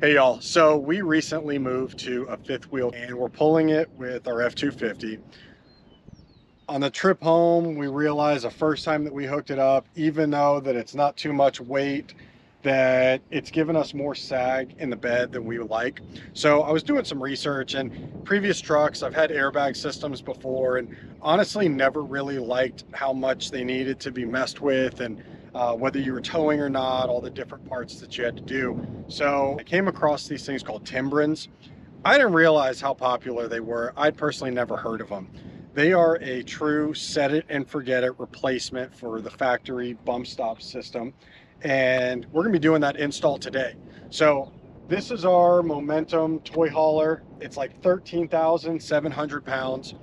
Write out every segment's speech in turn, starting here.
Hey y'all, so we recently moved to a fifth wheel and we're pulling it with our F-250. On the trip home, we realized the first time that we hooked it up, even though that it's not too much weight, that it's given us more sag in the bed than we would like. So I was doing some research, and previous trucks, I've had airbag systems before, and honestly never really liked how much they needed to be messed with, and whether you were towing or not, all the different parts that you had to do. So I came across these things called Timbrens. I didn't realize how popular they were. I'd personally never heard of them. They are a true set it and forget it replacement for the factory bump stop system. And we're gonna be doing that install today. So this is our Momentum toy hauler. It's like 13,700 pounds.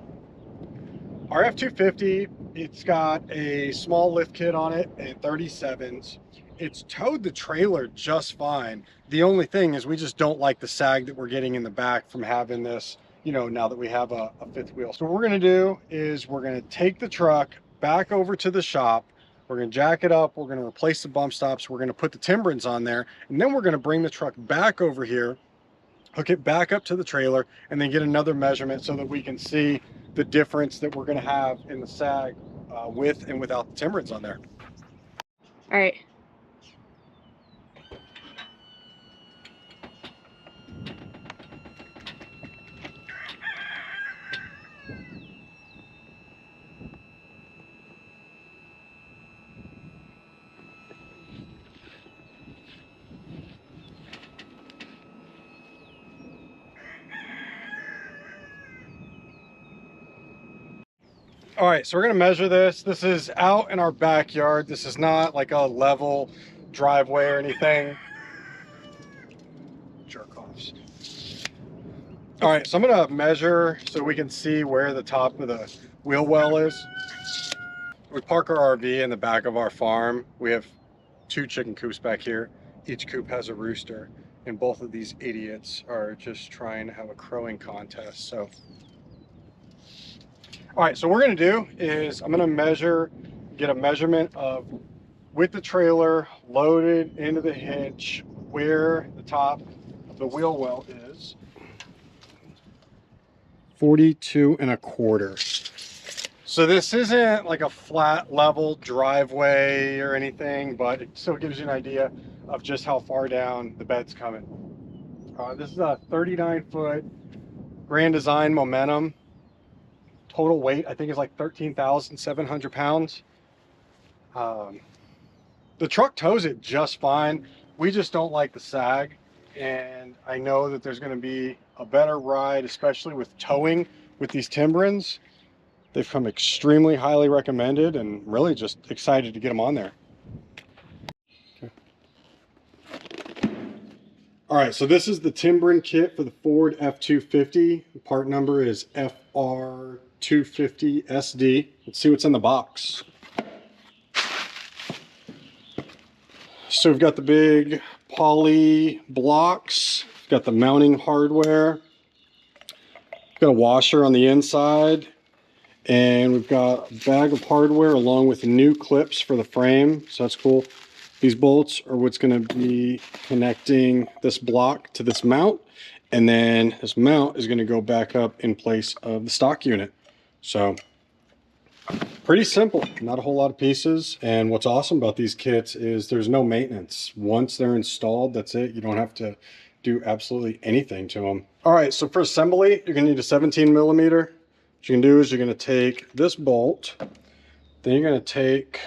Our F-250, it's got a small lift kit on it and 37s. It's towed the trailer just fine. The only thing is we just don't like the sag that we're getting in the back from having this, you know, now that we have a fifth wheel. So what we're gonna do is we're gonna take the truck back over to the shop. We're gonna jack it up. We're gonna replace the bump stops. We're gonna put the Timbrens on there. And then we're gonna bring the truck back over here, hook it back up to the trailer, and then get another measurement so that we can see the difference that we're going to have in the sag with and without the Timbrens on there. All right. All right, so we're going to measure this. This is out in our backyard. This is not like a level driveway or anything. Jerk offs. All right, so I'm going to measure so we can see where the top of the wheel well is. We park our RV in the back of our farm. We have 2 chicken coops back here. Each coop has a rooster, and both of these idiots are just trying to have a crowing contest. So, all right, so what we're gonna do is I'm gonna measure, get a measurement of with the trailer loaded into the hitch, where the top of the wheel well is. 42 1/4. So this isn't like a flat level driveway or anything, but it still gives you an idea of just how far down the bed's coming. This is a 39-foot Grand Design Momentum. Total weight, I think, is like 13,700 pounds. The truck tows it just fine. We just don't like the sag. And I know that there's going to be a better ride, especially with towing with these Timbrens. They've come extremely highly recommended, and really just excited to get them on there. Okay. All right, so this is the Timbren kit for the Ford F-250. The part number is FR250SD. Let's see what's in the box. So we've got the big poly blocks. We've got the mounting hardware. We've got a washer on the inside. And we've got a bag of hardware along with new clips for the frame, so that's cool. These bolts are what's going to be connecting this block to this mount, and then this mount is going to go back up in place of the stock unit. So pretty simple, not a whole lot of pieces. And what's awesome about these kits is there's no maintenance. Once they're installed, that's it. You don't have to do absolutely anything to them. All right, so for assembly, you're going to need a 17mm. What you can do is you're going to take this bolt, then you're going to take,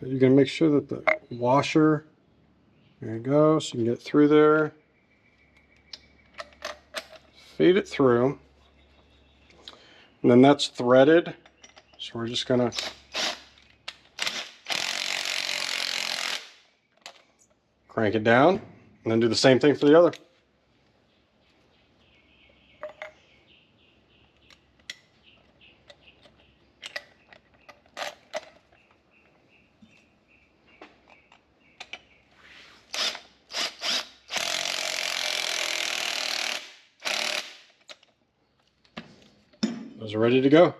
you're going to make sure that the washer, there you go, so you can get through there, feed it through, and then that's threaded, so we're just going to crank it down, and then do the same thing for the other. Those are ready to go.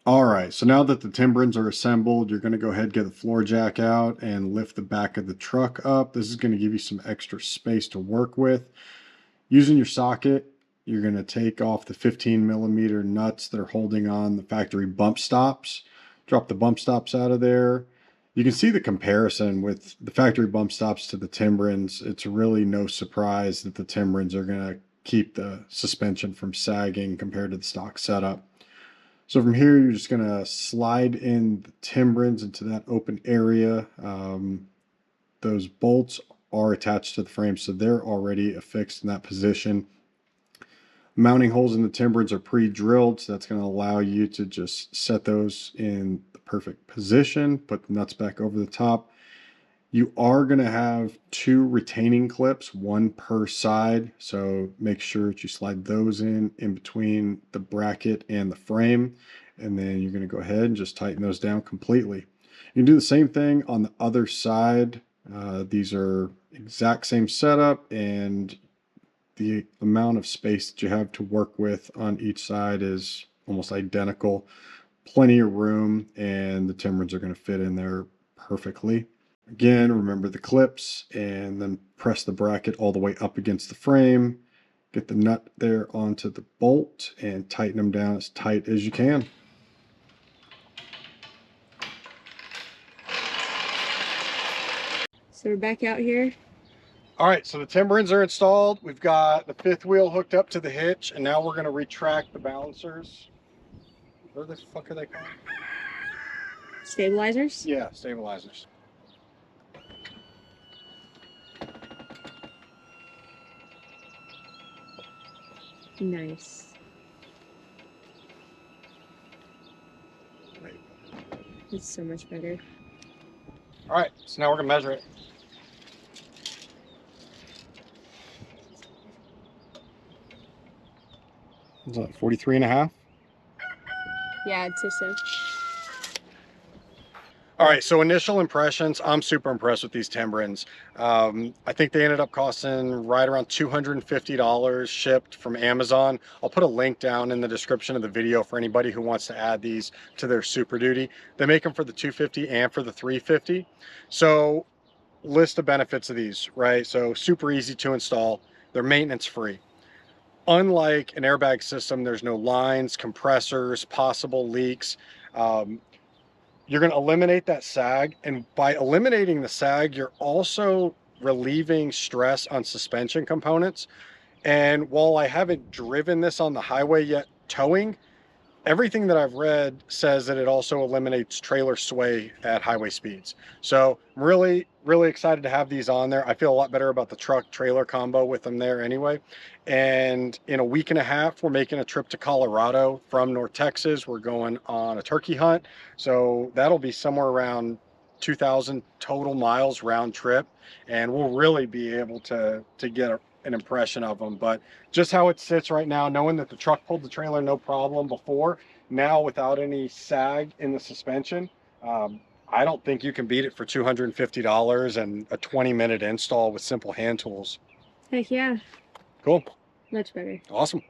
All right, right, so now that the Timbrens are assembled, you're going to go ahead and get the floor jack out and lift the back of the truck up. This is going to give you some extra space to work with. Using your socket, you're going to take off the 15mm nuts that are holding on the factory bump stops. Drop the bump stops out of there. You can see the comparison with the factory bump stops to the Timbrens. It's really no surprise that the Timbrens are going to keep the suspension from sagging compared to the stock setup. So from here, you're just going to slide in the Timbrens into that open area. Those bolts are attached to the frame, so they're already affixed in that position. Mounting holes in the Timbrens are pre-drilled, so that's going to allow you to just set those in the perfect position, put the nuts back over the top. You are going to have 2 retaining clips, 1 per side, so make sure that you slide those in between the bracket and the frame, and then you're going to go ahead and just tighten those down completely. You can do the same thing on the other side. These are exact same setup, and the amount of space that you have to work with on each side is almost identical. Plenty of room, and the Timbrens are going to fit in there perfectly. Again, remember the clips, and then press the bracket all the way up against the frame. Get the nut there onto the bolt and tighten them down as tight as you can. So we're back out here. All right, so the Timbrens are installed. We've got the 5th wheel hooked up to the hitch, and now we're going to retract the balancers. What the fuck are they called? Stabilizers? Yeah, stabilizers. Nice. It's so much better. All right, so now we're gonna measure it. Is that 43.5? Yeah, I'd say so. All right, so initial impressions, I'm super impressed with these Timbrens. I think they ended up costing right around $250 shipped from Amazon. I'll put a link down in the description of the video for anybody who wants to add these to their Super Duty. They make them for the 250 and for the 350. So list of benefits of these, right? So super easy to install. They're maintenance free. Unlike an airbag system, there's no lines, compressors, possible leaks. You're going to eliminate that sag, and by eliminating the sag, you're also relieving stress on suspension components. And while I haven't driven this on the highway yet towing, everything that I've read says that it also eliminates trailer sway at highway speeds. So I'm really, really excited to have these on there. I feel a lot better about the truck trailer combo with them there anyway. And in a week and a half, we're making a trip to Colorado from North Texas. We're going on a turkey hunt. So that'll be somewhere around 2,000 total miles round trip. And we'll really be able to get an impression of them. But just how it sits right now, knowing that the truck pulled the trailer no problem before, now without any sag in the suspension, I don't think you can beat it for $250 and a 20-minute install with simple hand tools. Heck yeah. Cool. Much better. Awesome.